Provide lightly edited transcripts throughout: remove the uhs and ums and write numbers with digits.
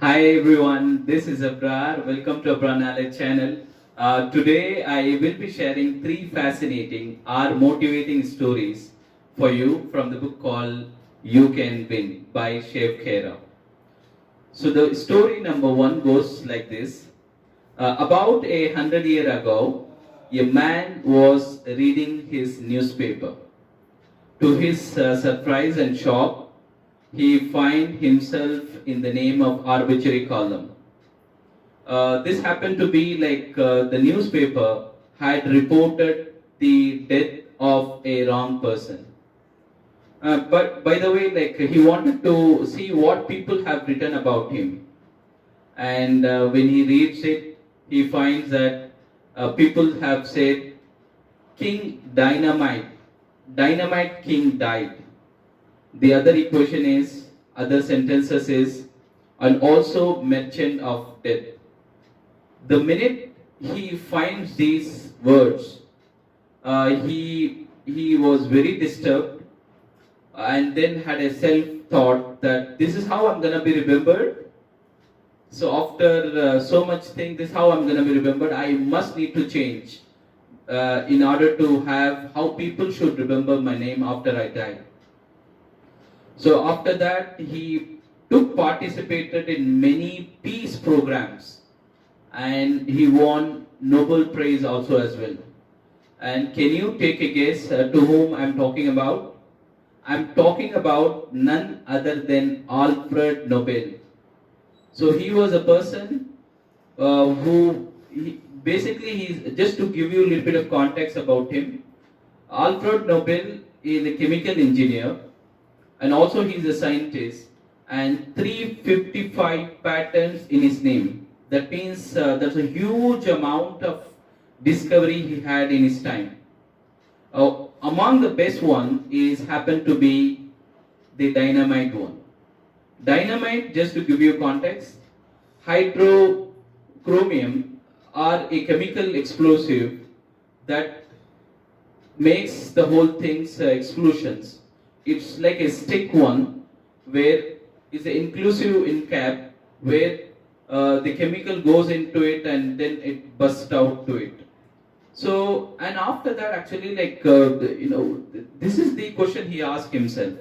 Hi everyone, this is Abrar. Welcome to Abrar Knowledge channel. Today I will be sharing three fascinating or motivating stories for you from the book called You Can Win by Shiv Khera. So the story number one goes like this. About 100 years ago, a man was reading his newspaper. To his surprise and shock, he find himself in the name of arbitrary column. This happened to be like the newspaper had reported the death of a wrong person. But by the way, like he wanted to see what people have written about him, and when he reads it, he finds that people have said, "King Dynamite, Dynamite King died." The other equation is, other sentences is, and also merchant of death. The minute he finds these words, he was very disturbed, and then had a self thought that this is how I'm gonna be remembered. So after so much thing, this is how I'm gonna be remembered. I must need to change in order to have how people should remember my name after I die. So after that, he participated in many peace programs, and he won Nobel Prize also as well. And can you take a guess to whom I'm talking about? I'm talking about none other than Alfred Nobel. So he was a person basically, he's just to give you a little bit of context about him. Alfred Nobel is a chemical engineer, and also he's a scientist, and 355 patents in his name. That means there's a huge amount of discovery he had in his time. Among the best one is happened to be the dynamite one. Dynamite, just to give you context, hydrochromium are a chemical explosive that makes the whole thing's explosions. It's like a stick one where it's an inclusive in cap where the chemical goes into it and then it bursts out to it. So, and after that actually this is the question he asked himself.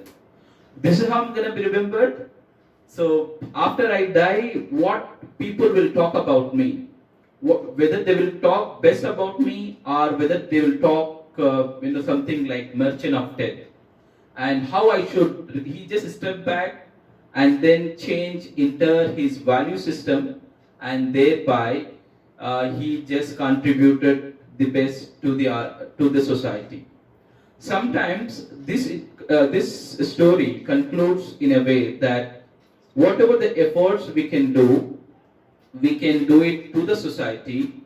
This is how I'm going to be remembered. So after I die, what people will talk about me? Whether they will talk best about me or whether they will talk something like merchant of death. And how I should, he just step back and then change enter his value system, and thereby he just contributed the best to the society. Sometimes this story concludes in a way that whatever the efforts we can do it to the society,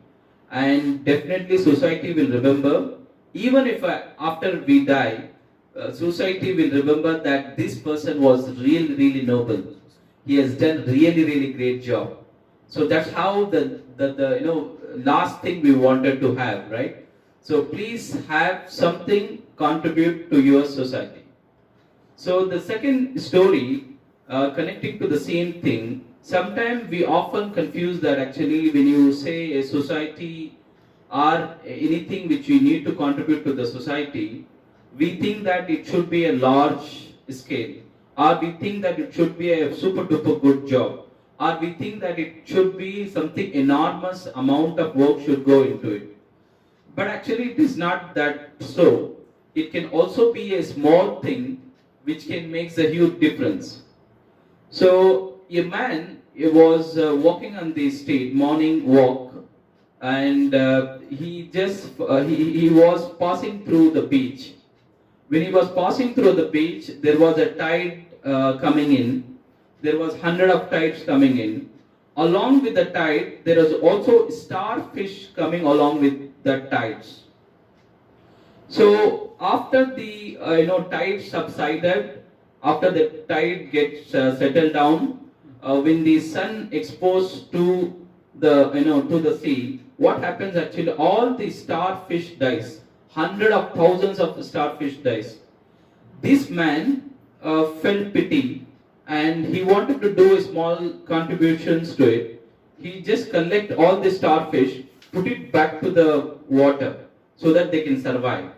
and definitely society will remember. Even if after we die, society will remember that this person was really noble. He has done really great job. So that's how the last thing we wanted to have, right? So please have something contribute to your society. So the second story connecting to the same thing. Sometimes we often confuse that actually when you say a society or anything which we need to contribute to the society, we think that it should be a large scale, or we think that it should be a super duper good job, or we think that it should be something enormous amount of work should go into it. But actually it is not that so. It can also be a small thing which can make a huge difference. So a man was walking on the street, morning walk, and he was passing through the beach. When he was passing through the beach, there was a tide coming in. There was 100 of tides coming in. Along with the tide, there was also starfish coming along with the tides. So after the tide subsided, after the tide gets settled down, when the sun exposed to the sea, what happens actually? All the starfish dies. Hundred of thousands of starfish dies. This man felt pity, and he wanted to do small contributions to it. He just collect all the starfish, put it back to the water so that they can survive.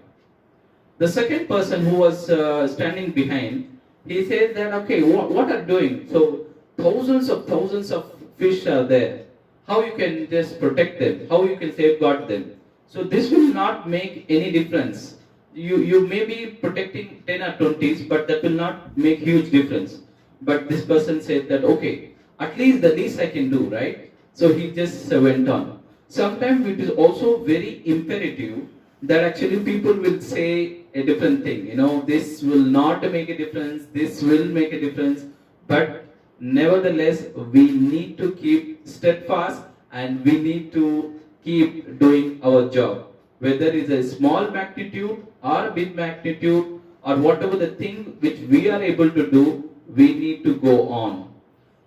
The second person who was standing behind, he said that, okay, what are you doing? So thousands of fish are there. How you can just protect them? How you can safeguard them? So this will not make any difference. You may be protecting 10 or 20s, but that will not make huge difference. But this person said that, okay, at least the least I can do, right? So he just went on. Sometimes it is also very imperative that actually people will say a different thing. This will not make a difference, this will make a difference, but nevertheless, we need to keep steadfast and we need to keep doing our job. Whether it's a small magnitude or a big magnitude or whatever the thing which we are able to do, we need to go on.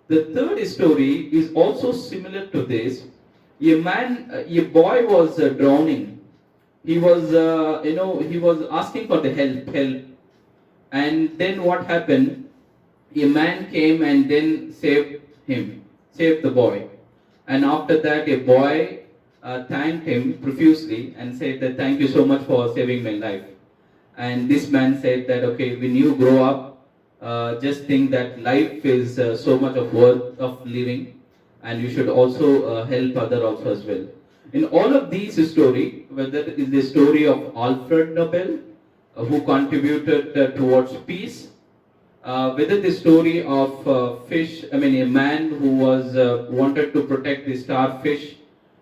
The third story is also similar to this. A boy was drowning. He was, he was asking for the help. And then what happened? A man came and then saved the boy. And after that, a boy thanked him profusely and said that thank you so much for saving my life. And this man said that, okay, when you grow up, just think that life is so much of worth of living, and you should also help others also as well. In all of these stories, whether it is the story of Alfred Nobel, who contributed towards peace, whether the story of a man who was wanted to protect the starfish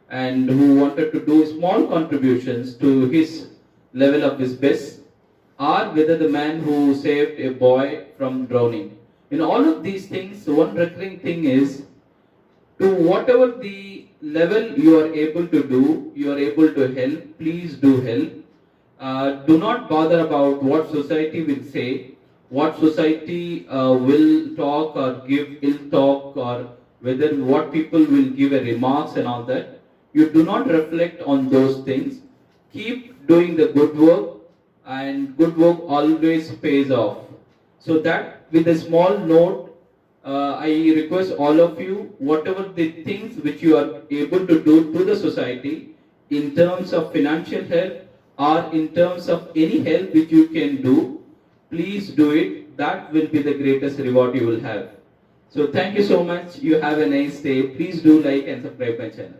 and who wanted to do small contributions to his level of his best, or whether the man who saved a boy from drowning. In all of these things, one recurring thing is, to whatever the level you are able to do, you are able to help, please do help. Do not bother about what society will say, what society will talk or give ill talk, or whether what people will give a remarks and all that. You do not reflect on those things. Keep doing the good work, and good work always pays off. So that with a small note, I request all of you, whatever the things which you are able to do to the society in terms of financial help or in terms of any help which you can do, please do it. That will be the greatest reward you will have. So thank you so much. You have a nice day. Please do like and subscribe my channel.